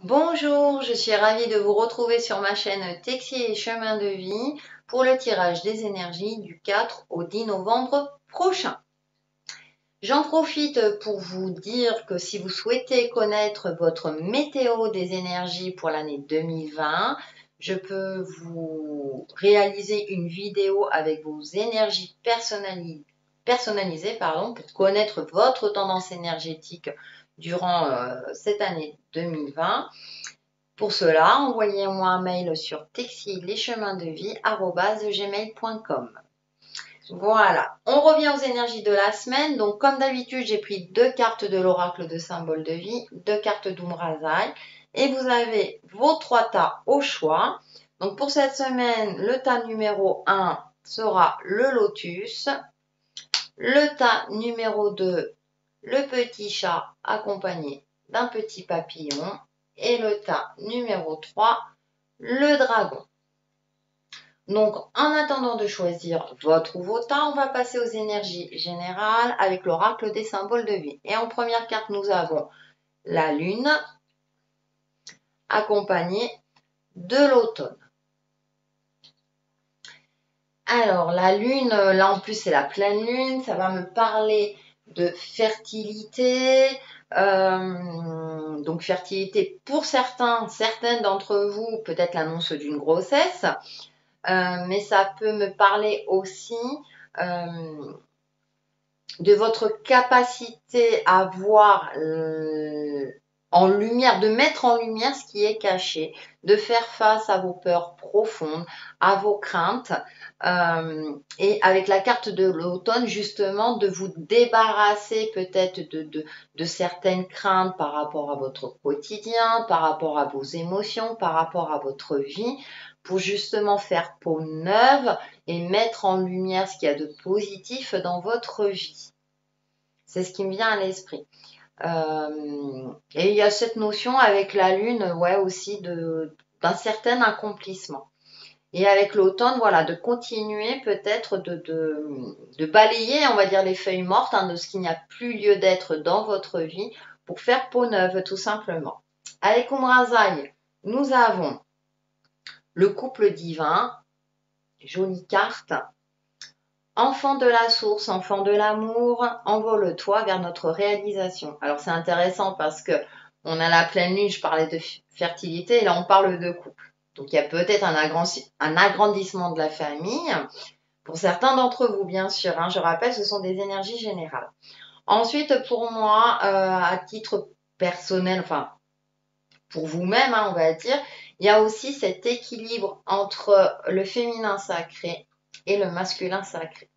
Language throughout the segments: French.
Bonjour, je suis ravie de vous retrouver sur ma chaîne Texier et Chemin de Vie pour le tirage des énergies du 4 au 10 novembre prochain. J'en profite pour vous dire que si vous souhaitez connaître votre météo des énergies pour l'année 2020, je peux vous réaliser une vidéo avec vos énergies personnalisées pour connaître votre tendance énergétique durant cette année 2020. Pour cela, envoyez-moi un mail sur textilecheminsdevie@gmail.com. Voilà, on revient aux énergies de la semaine. Donc, comme d'habitude, j'ai pris 2 cartes de l'oracle de symbole de vie, 2 cartes d'Umrazai. Et vous avez vos 3 tas au choix. Donc, pour cette semaine, le tas numéro 1 sera le lotus. Le tas numéro 2, le petit chat accompagné d'un petit papillon. Et le tas numéro 3, le dragon. Donc, en attendant de choisir votre ou vos tas, on va passer aux énergies générales avec l'oracle des symboles de vie. Et en première carte, nous avons la lune accompagnée de l'automne. Alors, la lune, là en plus, c'est la pleine lune. Ça va me parler de fertilité. Donc, fertilité pour certaines d'entre vous, peut-être l'annonce d'une grossesse. Mais ça peut me parler aussi de votre capacité à voir en lumière, de mettre en lumière ce qui est caché, de faire face à vos peurs profondes, à vos craintes, et avec la carte de l'automne, justement, de vous débarrasser peut-être de certaines craintes par rapport à votre quotidien, par rapport à vos émotions, par rapport à votre vie, pour justement faire peau neuve et mettre en lumière ce qu'il y a de positif dans votre vie. C'est ce qui me vient à l'esprit. Et il y a cette notion avec la lune, ouais, aussi d'un certain accomplissement. Et avec l'automne, voilà, de continuer peut-être de balayer, on va dire, les feuilles mortes, de ce qu'il n'y a plus lieu d'être dans votre vie pour faire peau neuve, tout simplement. Avec Umrazai, nous avons le couple divin, jolie carte. Enfant de la source, enfant de l'amour, envole-toi vers notre réalisation. Alors c'est intéressant parce que on a la pleine lune, je parlais de fertilité, et là on parle de couple. Donc il y a peut-être un agrandissement de la famille. Pour certains d'entre vous, bien sûr, je rappelle, ce sont des énergies générales. Ensuite, pour moi, à titre personnel, enfin pour vous-même, on va dire, il y a aussi cet équilibre entre le féminin sacré et le masculin sacré.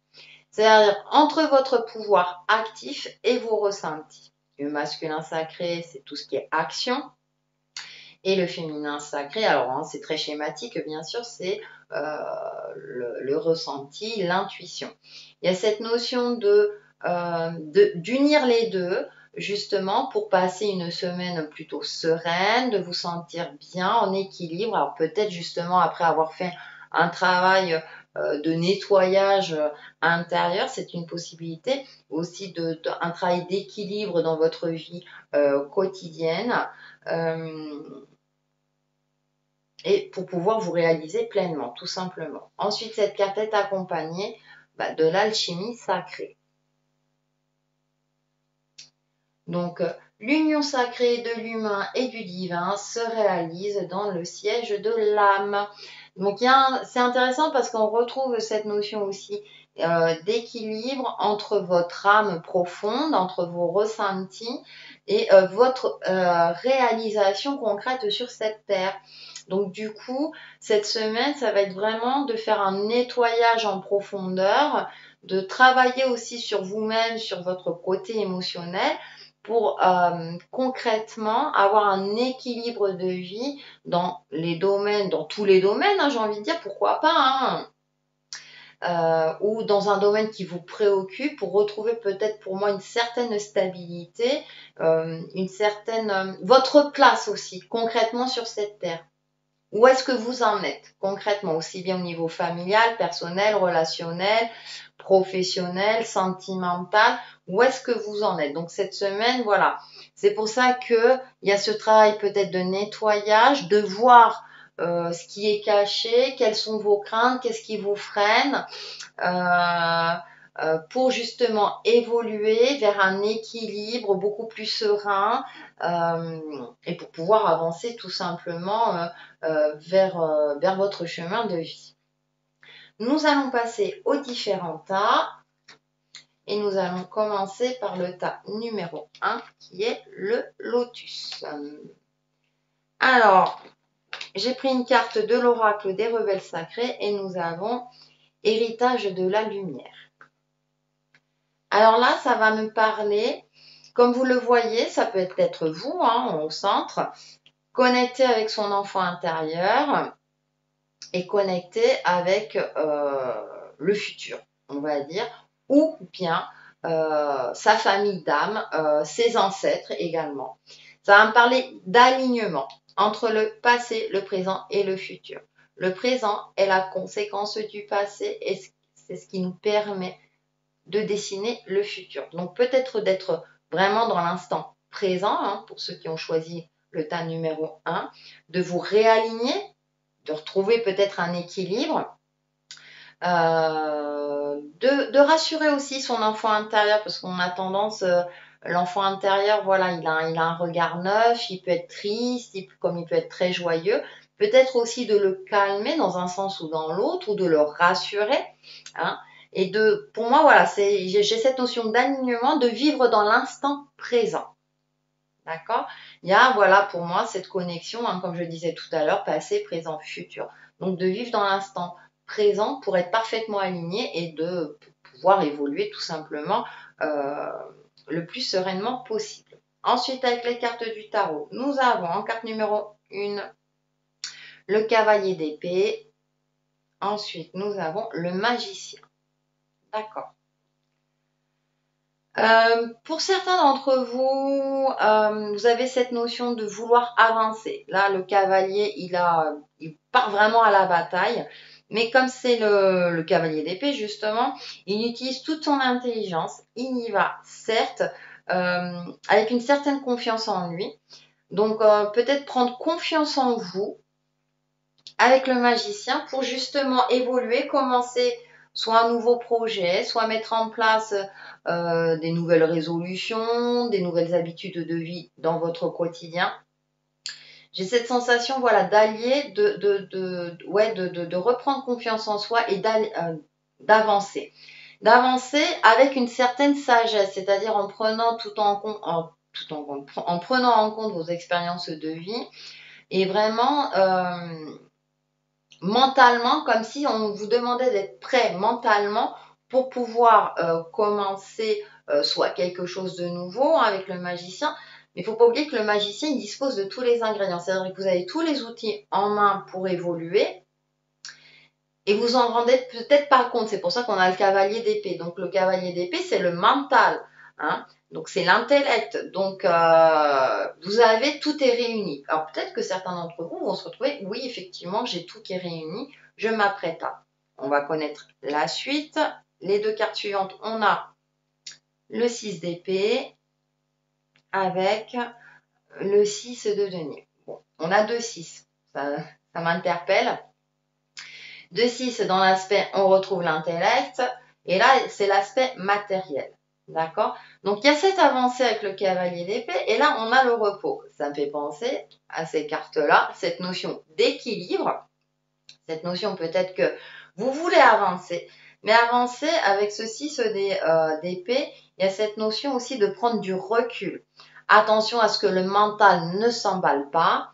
C'est-à-dire entre votre pouvoir actif et vos ressentis. Le masculin sacré, c'est tout ce qui est action. Et le féminin sacré, alors c'est très schématique, bien sûr, c'est le ressenti, l'intuition. Il y a cette notion d'unir les deux, justement, pour passer une semaine plutôt sereine, de vous sentir bien, en équilibre. Alors peut-être justement après avoir fait un travail de nettoyage intérieur, c'est une possibilité. Aussi un travail d'équilibre dans votre vie quotidienne. Et pour pouvoir vous réaliser pleinement, tout simplement. Ensuite, cette carte est accompagnée de l'alchimie sacrée. Donc, l'union sacrée de l'humain et du divin se réalise dans le siège de l'âme. Donc, c'est intéressant parce qu'on retrouve cette notion aussi d'équilibre entre votre âme profonde, entre vos ressentis et votre réalisation concrète sur cette terre. Donc du coup, cette semaine, ça va être vraiment de faire un nettoyage en profondeur, de travailler aussi sur vous-même, sur votre côté émotionnel pour concrètement avoir un équilibre de vie dans les domaines, dans tous les domaines, j'ai envie de dire, pourquoi pas, ou dans un domaine qui vous préoccupe pour retrouver peut-être pour moi une certaine stabilité, votre place aussi concrètement sur cette terre. Où est-ce que vous en êtes concrètement, aussi bien au niveau familial, personnel, relationnel, professionnel, sentimental, où est-ce que vous en êtes? Donc cette semaine, voilà. C'est pour ça que il y a ce travail peut-être de nettoyage, de voir ce qui est caché, quelles sont vos craintes, qu'est-ce qui vous freine, pour justement évoluer vers un équilibre beaucoup plus serein et pour pouvoir avancer tout simplement vers votre chemin de vie. Nous allons passer aux différents tas et nous allons commencer par le tas numéro 1 qui est le lotus. Alors, j'ai pris une carte de l'oracle des rebelles sacrés et nous avons héritage de la lumière. Alors là, ça va me parler, comme vous le voyez, ça peut être vous au centre, connecté avec son enfant intérieur et connecté avec le futur, on va dire, ou bien sa famille d'âme, ses ancêtres également. Ça va me parler d'alignement entre le passé, le présent et le futur. Le présent est la conséquence du passé et c'est ce qui nous permet de dessiner le futur. Donc peut-être d'être vraiment dans l'instant présent, pour ceux qui ont choisi le tas numéro 1, de vous réaligner, de retrouver peut-être un équilibre, de rassurer aussi son enfant intérieur, parce qu'on a tendance, l'enfant intérieur, voilà, il a un regard neuf, il peut être triste, comme il peut être très joyeux, peut-être aussi de le calmer dans un sens ou dans l'autre, ou de le rassurer, et pour moi, voilà, j'ai cette notion d'alignement, de vivre dans l'instant présent. D'accord? Il y a, voilà, pour moi, cette connexion, comme je disais tout à l'heure, passé, présent, futur. Donc, de vivre dans l'instant présent pour être parfaitement aligné et de pouvoir évoluer tout simplement le plus sereinement possible. Ensuite, avec les cartes du tarot, nous avons en carte numéro 1 le cavalier d'épée. Ensuite, nous avons le magicien. D'accord. Pour certains d'entre vous, vous avez cette notion de vouloir avancer. Là, le cavalier, il part vraiment à la bataille. Mais comme c'est le cavalier d'épée, justement, il utilise toute son intelligence. Il y va, certes, avec une certaine confiance en lui. Donc, peut-être prendre confiance en vous avec le magicien pour justement évoluer, commencer soit un nouveau projet, soit mettre en place des nouvelles résolutions, des nouvelles habitudes de vie dans votre quotidien. J'ai cette sensation, voilà, d'allier, de reprendre confiance en soi et d'avancer. D'avancer avec une certaine sagesse, c'est-à-dire en prenant en prenant en compte vos expériences de vie et vraiment mentalement, comme si on vous demandait d'être prêt mentalement pour pouvoir commencer soit quelque chose de nouveau avec le magicien. Mais il ne faut pas oublier que le magicien, il dispose de tous les ingrédients. C'est-à-dire que vous avez tous les outils en main pour évoluer et vous en rendez peut-être pas compte. C'est pour ça qu'on a le cavalier d'épée. Donc le cavalier d'épée, c'est le mental. Donc c'est l'intellect. Donc vous avez tout est réuni. Alors peut-être que certains d'entre vous vont se retrouver, oui effectivement j'ai tout qui est réuni, je m'apprête à. On va connaître la suite. Les deux cartes suivantes, on a le 6 d'épée avec le 6 de denier. Bon, on a 2-6, ça m'interpelle. 2-6 dans l'aspect, on retrouve l'intellect, et là c'est l'aspect matériel. D'accord? Donc, il y a cette avancée avec le cavalier d'épée et là, on a le repos. Ça me fait penser à ces cartes-là, cette notion d'équilibre, cette notion peut-être que vous voulez avancer, mais avancer avec ce 6 d'épée, il y a cette notion aussi de prendre du recul. Attention à ce que le mental ne s'emballe pas,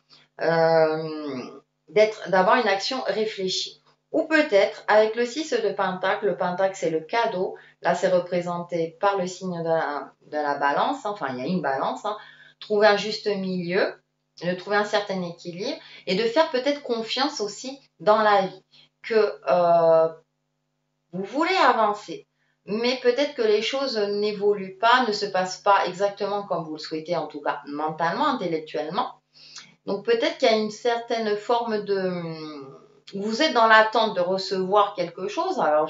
d'avoir une action réfléchie. Ou peut-être avec le 6 de pentacle, le pentacle c'est le cadeau, là c'est représenté par le signe de la balance, enfin il y a une balance, trouver un juste milieu, de trouver un certain équilibre et de faire peut-être confiance aussi dans la vie, que vous voulez avancer, mais peut-être que les choses n'évoluent pas, ne se passent pas exactement comme vous le souhaitez, en tout cas mentalement, intellectuellement. Donc peut-être qu'il y a une certaine forme de... Vous êtes dans l'attente de recevoir quelque chose. Alors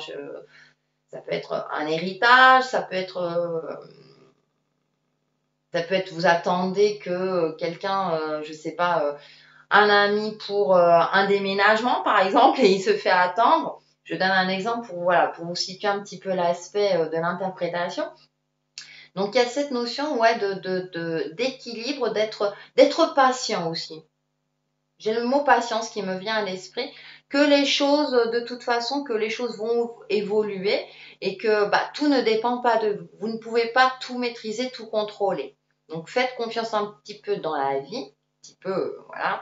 Ça peut être un héritage, ça peut être vous attendez que quelqu'un, je sais pas, un ami pour un déménagement par exemple et il se fait attendre. Je donne un exemple pour, voilà, pour vous situer un petit peu l'aspect de l'interprétation. Donc il y a cette notion ouais, d'équilibre, d'être patient aussi. J'ai le mot patience qui me vient à l'esprit, que les choses, de toute façon, que les choses vont évoluer et que bah, tout ne dépend pas de vous. Vous ne pouvez pas tout maîtriser, tout contrôler. Donc faites confiance un petit peu dans la vie, un petit peu, voilà,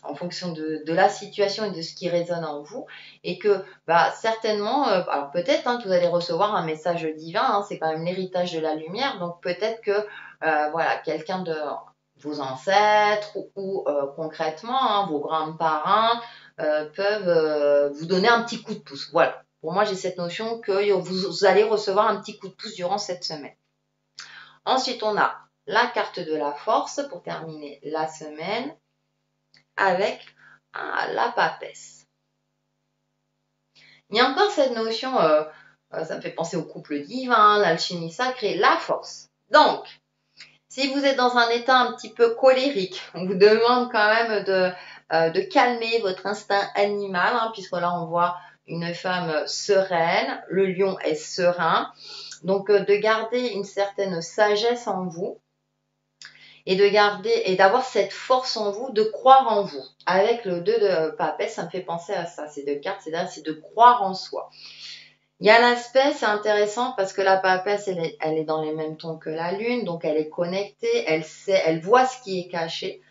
en fonction de la situation et de ce qui résonne en vous. Et que bah, certainement, alors peut-être hein, que vous allez recevoir un message divin, hein, c'est quand même l'héritage de la lumière, donc peut-être que voilà, quelqu'un de vos ancêtres ou concrètement hein, vos grands-parents peuvent vous donner un petit coup de pouce. Voilà. Pour moi, j'ai cette notion que vous allez recevoir un petit coup de pouce durant cette semaine. Ensuite, on a la carte de la force pour terminer la semaine avec la papesse. Il y a encore cette notion, ça me fait penser au couple divin, l'alchimie sacrée, la force. Donc, si vous êtes dans un état un petit peu colérique, on vous demande quand même de calmer votre instinct animal, hein, puisque là on voit une femme sereine, le lion est serein, donc de garder une certaine sagesse en vous et de garder et d'avoir cette force en vous, de croire en vous. Avec le 2 de papesse, ça me fait penser à ça, ces deux cartes, c'est de croire en soi. Il y a l'aspect, c'est intéressant parce que la papesse, elle est dans les mêmes tons que la lune, donc elle est connectée, elle sait, elle voit ce qui est caché.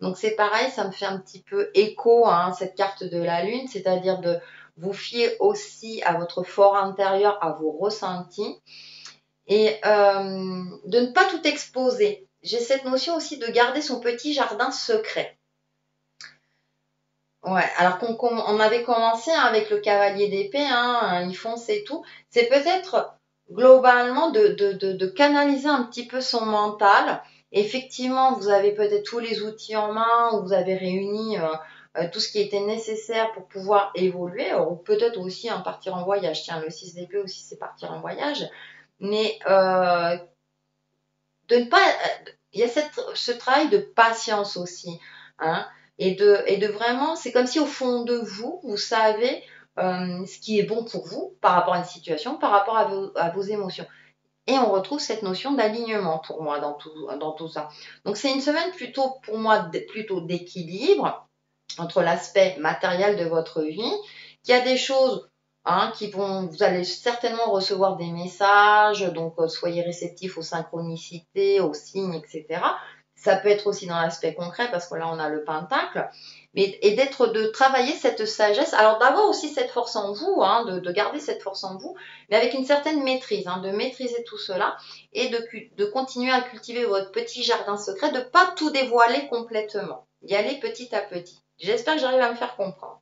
Donc c'est pareil, ça me fait un petit peu écho hein, cette carte de la lune, c'est-à-dire de vous fier aussi à votre fort intérieur, à vos ressentis et de ne pas tout exposer. J'ai cette notion aussi de garder son petit jardin secret. Ouais, alors qu'on avait commencé hein, avec le cavalier d'épée, hein, il fonce et tout, c'est peut-être globalement de canaliser un petit peu son mental. Effectivement, vous avez peut-être tous les outils en main, ou vous avez réuni tout ce qui était nécessaire pour pouvoir évoluer, ou peut-être aussi hein, partir en voyage. Tiens, le 6 d'épée aussi, c'est partir en voyage. Mais de ne pas... Il y a ce travail de patience aussi, hein. Et de vraiment, c'est comme si au fond de vous, vous savez ce qui est bon pour vous par rapport à une situation, par rapport à vos émotions. Et on retrouve cette notion d'alignement pour moi dans tout ça. Donc c'est une semaine plutôt, pour moi, plutôt d'équilibre entre l'aspect matériel de votre vie, qu'il y a des choses hein, vous allez certainement recevoir des messages, donc soyez réceptifs aux synchronicités, aux signes, etc. Ça peut être aussi dans l'aspect concret parce que là on a le pentacle, et de travailler cette sagesse. Alors d'avoir aussi cette force en vous, hein, de garder cette force en vous, mais avec une certaine maîtrise, hein, de maîtriser tout cela et de continuer à cultiver votre petit jardin secret, de ne pas tout dévoiler complètement, y aller petit à petit. J'espère que j'arrive à me faire comprendre.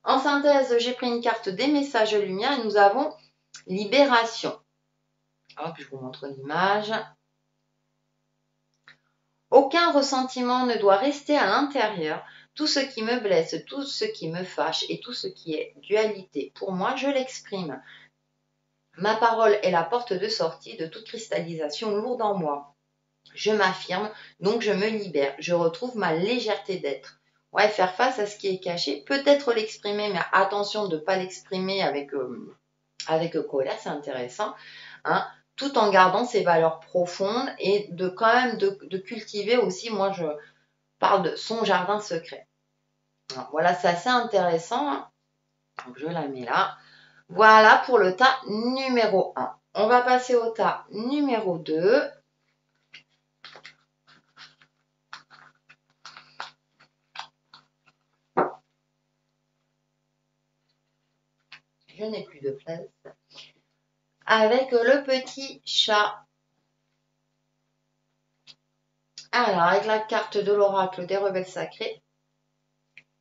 En synthèse, j'ai pris une carte des messages lumière et nous avons libération. Hop, je vous montre l'image. Aucun ressentiment ne doit rester à l'intérieur. Tout ce qui me blesse, tout ce qui me fâche et tout ce qui est dualité, pour moi, je l'exprime. Ma parole est la porte de sortie de toute cristallisation lourde en moi. Je m'affirme, donc je me libère. Je retrouve ma légèreté d'être. Ouais, faire face à ce qui est caché, peut-être l'exprimer, mais attention de ne pas l'exprimer avec colère, c'est intéressant, hein, tout en gardant ses valeurs profondes et de quand même de cultiver aussi, moi je parle de son jardin secret. Alors, voilà, c'est assez intéressant, hein. Donc je la mets là. Voilà pour le tas numéro 1. On va passer au tas numéro 2. Je n'ai plus de place. Avec le petit chat. Alors, avec la carte de l'oracle des rebelles sacrés,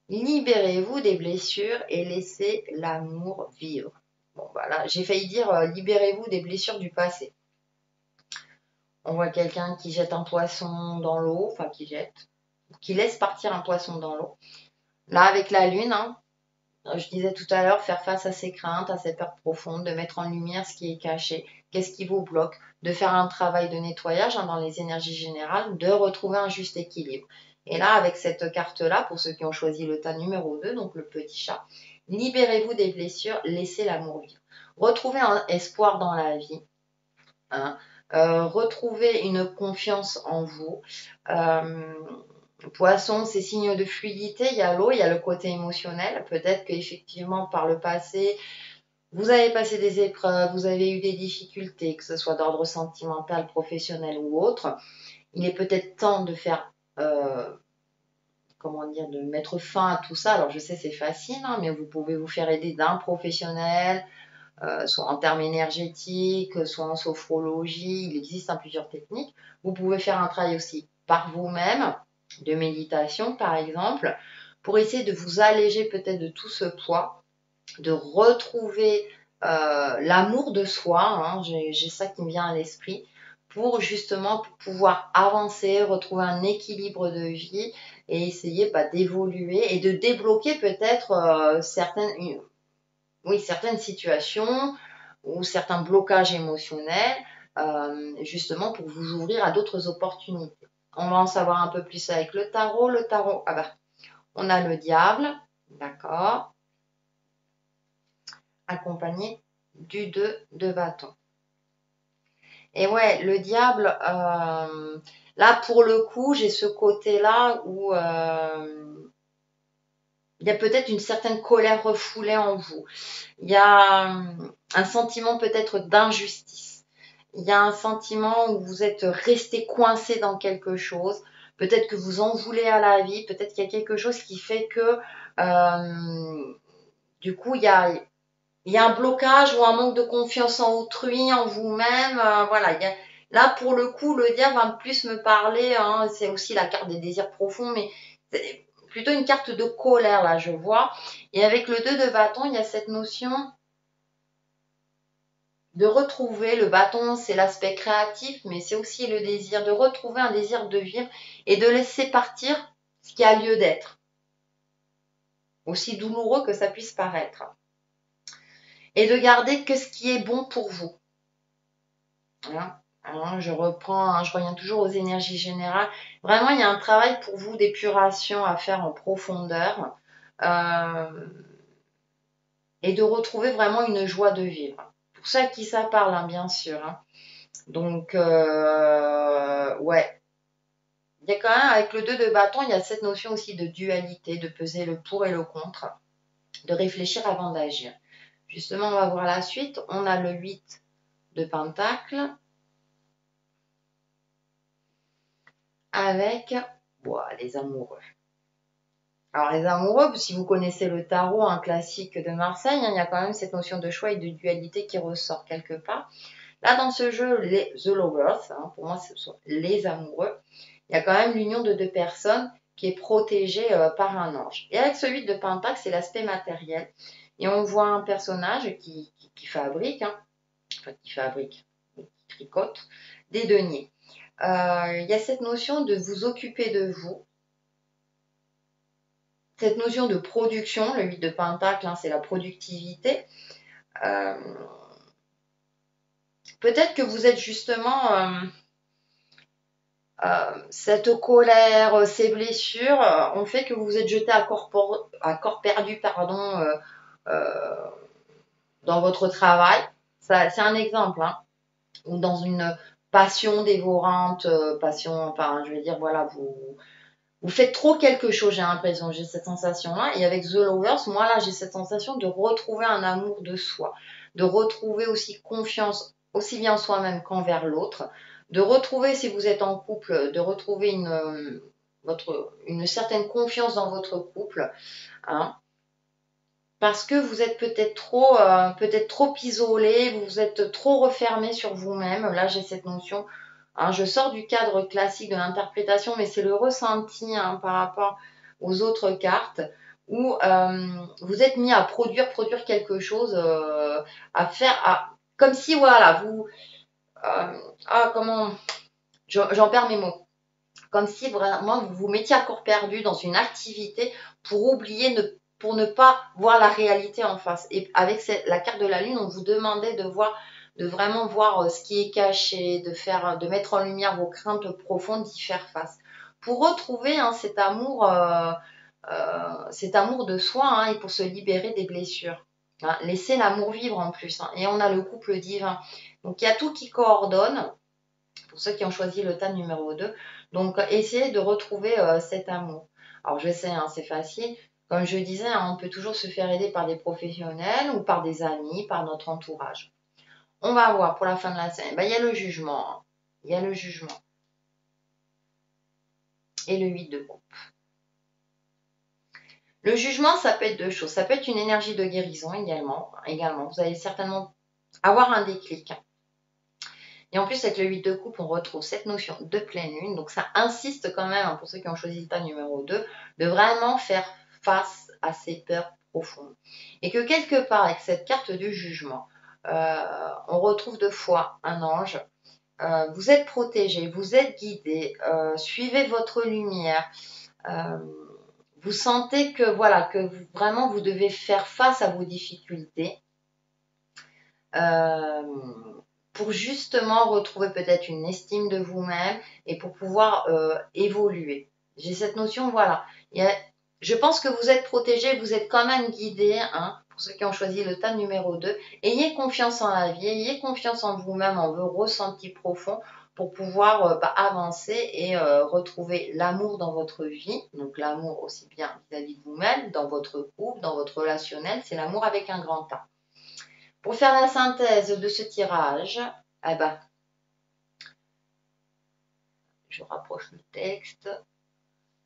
libérez-vous des blessures et laissez l'amour vivre. Bon, voilà, j'ai failli dire libérez-vous des blessures du passé. On voit quelqu'un qui jette un poisson dans l'eau, qui laisse partir un poisson dans l'eau. Là, avec la lune, hein, je disais tout à l'heure, faire face à ses craintes, à ses peurs profondes, de mettre en lumière ce qui est caché, qu'est-ce qui vous bloque, de faire un travail de nettoyage dans les énergies générales, de retrouver un juste équilibre. Et là, avec cette carte-là, pour ceux qui ont choisi le tas numéro 2, donc le petit chat, libérez-vous des blessures, laissez l'amour vivre. Retrouvez un espoir dans la vie, hein, retrouvez une confiance en vous. Euh, Poisson, c'est signe de fluidité, il y a l'eau, il y a le côté émotionnel. Peut-être qu'effectivement, par le passé, vous avez passé des épreuves, vous avez eu des difficultés, que ce soit d'ordre sentimental, professionnel ou autre. Il est peut-être temps de faire, comment dire, de mettre fin à tout ça. Alors je sais, c'est facile, hein, mais vous pouvez vous faire aider d'un professionnel, soit en termes énergétiques, soit en sophrologie. Il existe plusieurs techniques. Vous pouvez faire un travail aussi par vous-même, de méditation par exemple, pour essayer de vous alléger peut-être de tout ce poids, de retrouver l'amour de soi, hein, j'ai ça qui me vient à l'esprit, pour justement pouvoir avancer, retrouver un équilibre de vie et essayer d'évoluer et de débloquer peut-être certaines situations ou certains blocages émotionnels, justement pour vous ouvrir à d'autres opportunités. On va en savoir un peu plus avec le tarot. Le tarot, on a le diable, d'accord, accompagné du 2 de bâton. Et ouais, le diable, là pour le coup, j'ai ce côté-là où il y a peut-être une certaine colère refoulée en vous. Il y a un sentiment peut-être d'injustice. Il y a un sentiment où vous êtes resté coincé dans quelque chose. Peut-être que vous en voulez à la vie. Peut-être qu'il y a quelque chose qui fait que du coup, il y a un blocage ou un manque de confiance en autrui, en vous-même. Voilà. Là, pour le coup, le diable va plus me parler. Hein, c'est aussi la carte des désirs profonds, mais c'est plutôt une carte de colère, là, je vois. Et avec le 2 de bâton, il y a cette notion de retrouver le bâton, c'est l'aspect créatif, mais c'est aussi le désir de retrouver un désir de vivre et de laisser partir ce qui a lieu d'être, aussi douloureux que ça puisse paraître, et de garder que ce qui est bon pour vous. Voilà. Alors, je reprends, hein, je reviens toujours aux énergies générales. Vraiment, il y a un travail pour vous d'épuration à faire en profondeur et de retrouver vraiment une joie de vivre. Pour ça à qui ça parle, hein, bien sûr. Hein. Donc, ouais, il y a quand même, avec le 2 de bâton, il y a cette notion aussi de dualité, de peser le pour et le contre, de réfléchir avant d'agir. Justement, on va voir la suite. On a le 8 de pentacle avec les amoureux. Alors, les amoureux, si vous connaissez le tarot, un classique de Marseille, hein, il y a quand même cette notion de choix et de dualité qui ressort quelque part. Là, dans ce jeu, The Lovers, hein, pour moi, ce sont les amoureux, il y a quand même l'union de deux personnes qui est protégée par un ange. Et avec ce 8 de pentacle, c'est l'aspect matériel. Et on voit un personnage qui fabrique, hein, qui tricote des deniers. Il y a cette notion de vous occuper de vous, cette notion de production, le 8 de pentacle, hein, c'est la productivité. Peut-être que vous êtes justement cette colère, ces blessures ont fait que vous vous êtes jeté à corps perdu dans votre travail. C'est un exemple, hein, ou dans une passion dévorante, enfin, je veux dire, voilà, vous faites trop quelque chose, j'ai l'impression, j'ai cette sensation-là. Et avec The Lovers, moi, là, j'ai cette sensation de retrouver un amour de soi, de retrouver aussi confiance, aussi bien en soi-même qu'envers l'autre, de retrouver, si vous êtes en couple, de retrouver une certaine confiance dans votre couple, hein, parce que vous êtes peut-être trop isolé, vous êtes trop refermé sur vous-même. Là, j'ai cette notion. Hein, je sors du cadre classique de l'interprétation, mais c'est le ressenti, hein, par rapport aux autres cartes où vous êtes mis à produire quelque chose, à faire, comme si voilà, comment, j'en perds mes mots. Comme si vraiment vous vous mettiez à corps perdu dans une activité pour oublier pour ne pas voir la réalité en face. Et avec la carte de la lune, on vous demandait de vraiment voir ce qui est caché, de mettre en lumière vos craintes profondes, d'y faire face. Pour retrouver cet amour de soi, hein, et pour se libérer des blessures. Hein, laisser l'amour vivre en plus. Hein, et on a le couple divin. Donc il y a tout qui coordonne pour ceux qui ont choisi le tas numéro 2. Donc essayez de retrouver cet amour. Alors je sais, hein, c'est facile. Comme je disais, hein, on peut toujours se faire aider par des professionnels ou par des amis, par notre entourage. On va voir pour la fin de la scène. Ben, il y a le jugement. Hein. Il y a le jugement. Et le 8 de coupe. Le jugement, ça peut être deux choses. Ça peut être une énergie de guérison également. Vous allez certainement avoir un déclic. Et en plus, avec le 8 de coupe, on retrouve cette notion de pleine lune. Donc, ça insiste quand même, hein, pour ceux qui ont choisi le tas numéro 2, de vraiment faire face à ces peurs profondes. Et que quelque part, avec cette carte du jugement, on retrouve deux fois un ange. Vous êtes protégé, vous êtes guidé, suivez votre lumière. Vous sentez que voilà, que vraiment vous devez faire face à vos difficultés pour justement retrouver peut-être une estime de vous-même et pour pouvoir évoluer. J'ai cette notion, voilà. Je pense que vous êtes protégé, vous êtes quand même guidé, hein, pour ceux qui ont choisi le tas numéro 2. Ayez confiance en la vie, ayez confiance en vous-même, en vos ressentis profonds pour pouvoir avancer et retrouver l'amour dans votre vie. Donc l'amour aussi bien vis-à-vis de vous-même, dans votre couple, dans votre relationnel, c'est l'amour avec un grand A. Pour faire la synthèse de ce tirage, je rapproche le texte.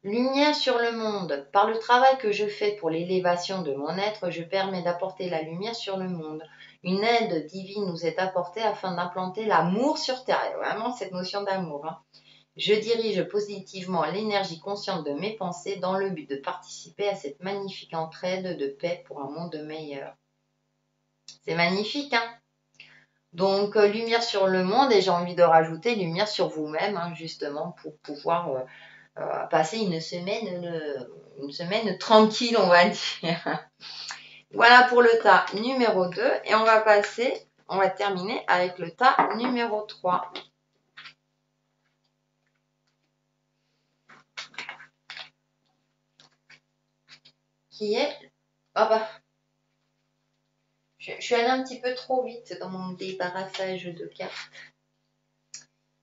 Lumière sur le monde. Par le travail que je fais pour l'élévation de mon être, je permets d'apporter la lumière sur le monde. Une aide divine nous est apportée afin d'implanter l'amour sur Terre. Et vraiment cette notion d'amour. Hein. Je dirige positivement l'énergie consciente de mes pensées dans le but de participer à cette magnifique entraide de paix pour un monde meilleur. C'est magnifique, hein? Donc, lumière sur le monde et j'ai envie de rajouter lumière sur vous-même, hein, justement, pour pouvoir passer une semaine tranquille, on va dire. Voilà pour le tas numéro 2 et on va terminer avec le tas numéro 3. Qui est... Je suis allée un petit peu trop vite dans mon débarrassage de cartes.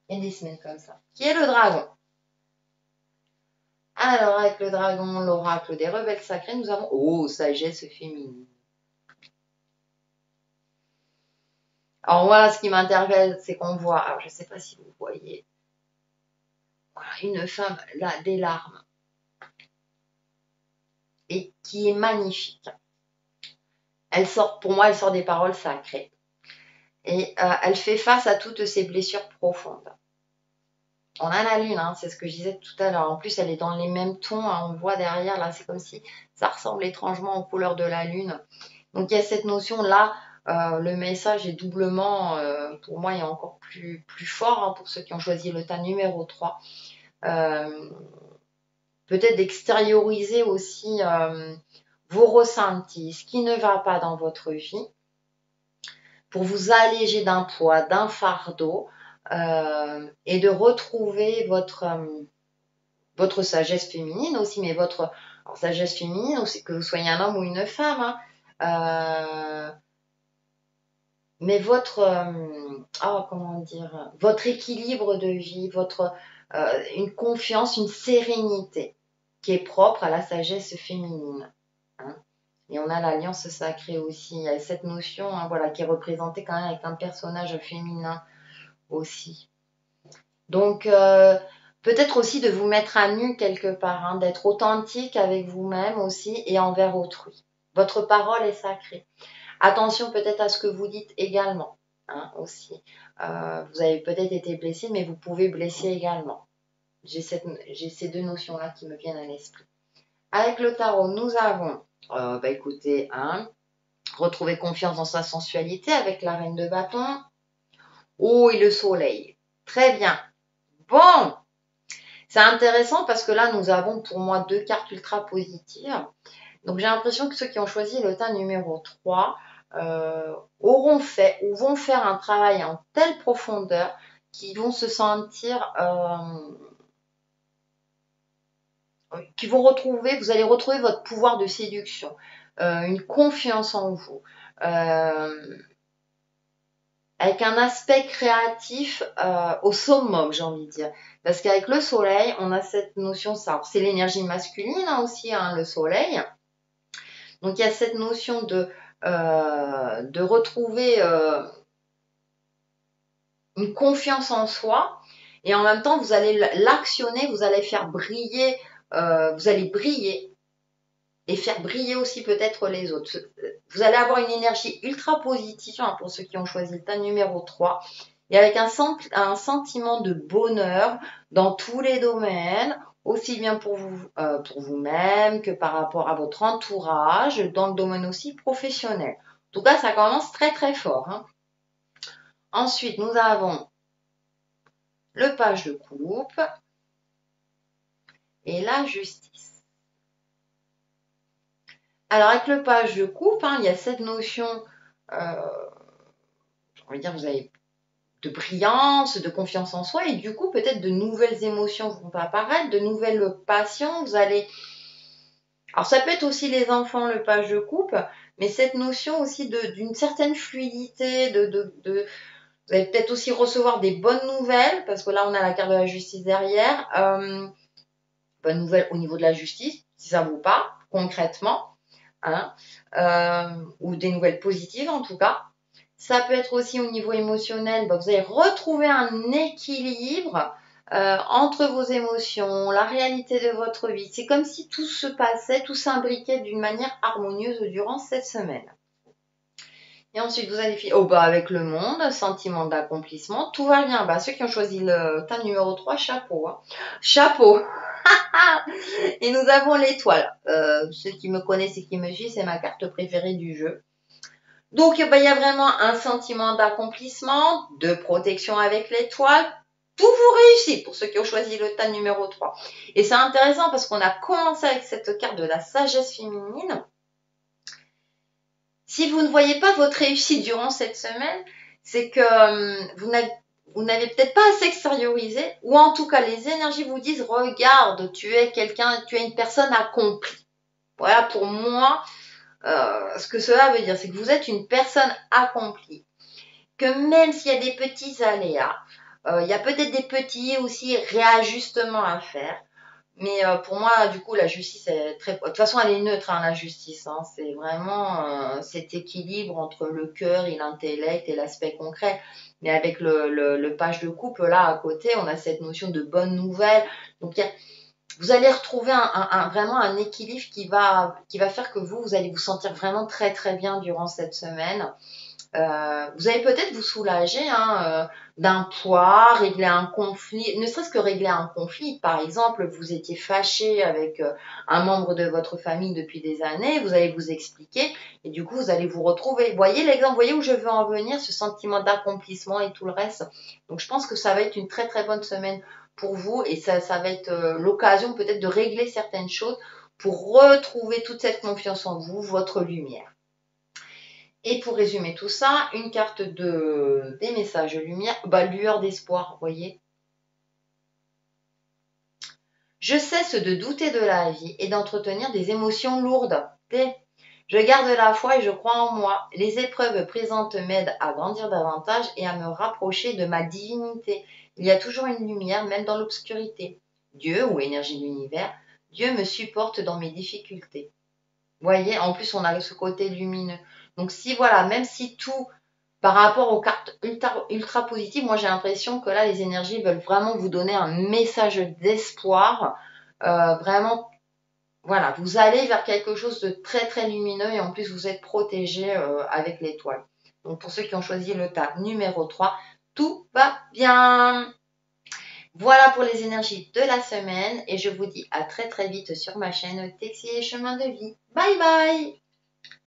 Il y a des semaines comme ça. Qui est le dragon. Alors, avec le dragon, l'oracle des rebelles sacrés, nous avons... sagesse féminine. Alors, voilà, ce qui m'interpelle, c'est qu'on voit... Alors, je ne sais pas si vous voyez... Voilà, une femme, là, des larmes. Et qui est magnifique. Pour moi, elle sort des paroles sacrées. Et elle fait face à toutes ces blessures profondes. On a la lune, hein, c'est ce que je disais tout à l'heure. En plus, elle est dans les mêmes tons. Hein, on voit derrière, là, c'est comme si ça ressemble étrangement aux couleurs de la lune. Donc, il y a cette notion-là. Le message est doublement, pour moi, est encore plus fort, hein, pour ceux qui ont choisi le tas numéro 3. Peut-être d'extérioriser aussi vos ressentis, ce qui ne va pas dans votre vie, pour vous alléger d'un poids, d'un fardeau, et de retrouver votre sagesse féminine aussi, mais votre sagesse féminine aussi, que vous soyez un homme ou une femme, hein, mais votre équilibre de vie, une confiance, une sérénité qui est propre à la sagesse féminine. Hein. Et on a l'alliance sacrée aussi. Il y a cette notion, hein, voilà, qui est représentée quand même avec un personnage féminin aussi. Donc, peut-être aussi de vous mettre à nu quelque part, hein, d'être authentique avec vous-même aussi et envers autrui. Votre parole est sacrée. Attention peut-être à ce que vous dites également, hein, aussi. Vous avez peut-être été blessé, mais vous pouvez blesser également. J'ai ces deux notions-là qui me viennent à l'esprit. Avec le tarot, nous avons, écoutez, hein, retrouver confiance dans sa sensualité avec la reine de bâton. Oh, et le soleil. Très bien. Bon, c'est intéressant parce que là, nous avons pour moi deux cartes ultra positives. Donc j'ai l'impression que ceux qui ont choisi le tas numéro 3 auront fait ou vont faire un travail en telle profondeur qu'ils vont se sentir, qui vont retrouver, vous allez retrouver votre pouvoir de séduction, une confiance en vous, avec un aspect créatif au summum, j'ai envie de dire. Parce qu'avec le soleil, on a cette notion, ça, c'est l'énergie masculine hein, aussi, hein, le soleil. Donc il y a cette notion de retrouver une confiance en soi et en même temps vous allez l'actionner, vous allez faire briller, vous allez briller et faire briller aussi peut-être les autres. Vous allez avoir une énergie ultra positive hein, pour ceux qui ont choisi le tas numéro 3 et avec un sentiment de bonheur dans tous les domaines, aussi bien pour vous, pour vous-même que par rapport à votre entourage, dans le domaine aussi professionnel. En tout cas, ça commence très très fort. Hein. Ensuite, nous avons le page de coupe et la justice. Alors, avec le page de coupe, hein, il y a cette notion, on va dire, vous avez de brillance, de confiance en soi et du coup, peut-être de nouvelles émotions vont apparaître, de nouvelles passions. Vous allez. Alors, ça peut être aussi les enfants, le page de coupe, mais cette notion aussi d'une certaine fluidité, vous allez peut-être aussi recevoir des bonnes nouvelles, parce que là, on a la carte de la justice derrière. Bonnes nouvelles au niveau de la justice, si ça vous parle, concrètement. Hein, ou des nouvelles positives en tout cas. Ça peut être aussi au niveau émotionnel, vous allez retrouver un équilibre entre vos émotions, la réalité de votre vie. C'est comme si tout se passait, tout s'imbriquait d'une manière harmonieuse durant cette semaine. Et ensuite, vous allez finir avec le monde, sentiment d'accomplissement, tout va bien. Ceux qui ont choisi le tas numéro 3, chapeau. Hein. Chapeau. Et nous avons l'étoile. Ceux qui me connaissent et qui me suivent, c'est ma carte préférée du jeu. Donc, il y a vraiment un sentiment d'accomplissement, de protection avec l'étoile. Tout vous réussit pour ceux qui ont choisi le tas numéro 3. Et c'est intéressant parce qu'on a commencé avec cette carte de la sagesse féminine. Si vous ne voyez pas votre réussite durant cette semaine, c'est que vous n'avez peut-être pas assez extériorisé, ou en tout cas les énergies vous disent regarde, tu es quelqu'un, tu es une personne accomplie. Voilà pour moi ce que cela veut dire, c'est que vous êtes une personne accomplie. Que même s'il y a des petits aléas, il y a peut-être des petits aussi réajustements à faire. Mais pour moi, du coup, la justice est très. De toute façon, elle est neutre, hein, la justice. Hein. C'est vraiment cet équilibre entre le cœur et l'intellect et l'aspect concret. Mais avec le page de coupe, là, à côté, on a cette notion de bonne nouvelle. Donc, vous allez retrouver vraiment un équilibre qui va faire que vous allez vous sentir vraiment très, très bien durant cette semaine. Vous allez peut-être vous soulager hein, d'un poids, régler un conflit, ne serait-ce que régler un conflit. Par exemple, vous étiez fâché avec un membre de votre famille depuis des années, vous allez vous expliquer et du coup, vous allez vous retrouver. Voyez l'exemple, voyez où je veux en venir, ce sentiment d'accomplissement et tout le reste. Donc, je pense que ça va être une très, très bonne semaine pour vous et ça va être l'occasion peut-être de régler certaines choses pour retrouver toute cette confiance en vous, votre lumière. Et pour résumer tout ça, une carte des messages lumière, lueur d'espoir, vous voyez. Je cesse de douter de la vie et d'entretenir des émotions lourdes. Je garde la foi et je crois en moi. Les épreuves présentes m'aident à grandir davantage et à me rapprocher de ma divinité. Il y a toujours une lumière, même dans l'obscurité. Dieu, ou énergie de l'univers, Dieu me supporte dans mes difficultés. Vous voyez, en plus, on a ce côté lumineux. Donc, si voilà, même si tout, par rapport aux cartes ultra positives, moi j'ai l'impression que là, les énergies veulent vraiment vous donner un message d'espoir. Vraiment, voilà, vous allez vers quelque chose de très très lumineux et en plus vous êtes protégé avec l'étoile. Donc pour ceux qui ont choisi le tas numéro 3, tout va bien. Voilà pour les énergies de la semaine et je vous dis à très très vite sur ma chaîne Texi et Chemin de Vie. Bye bye!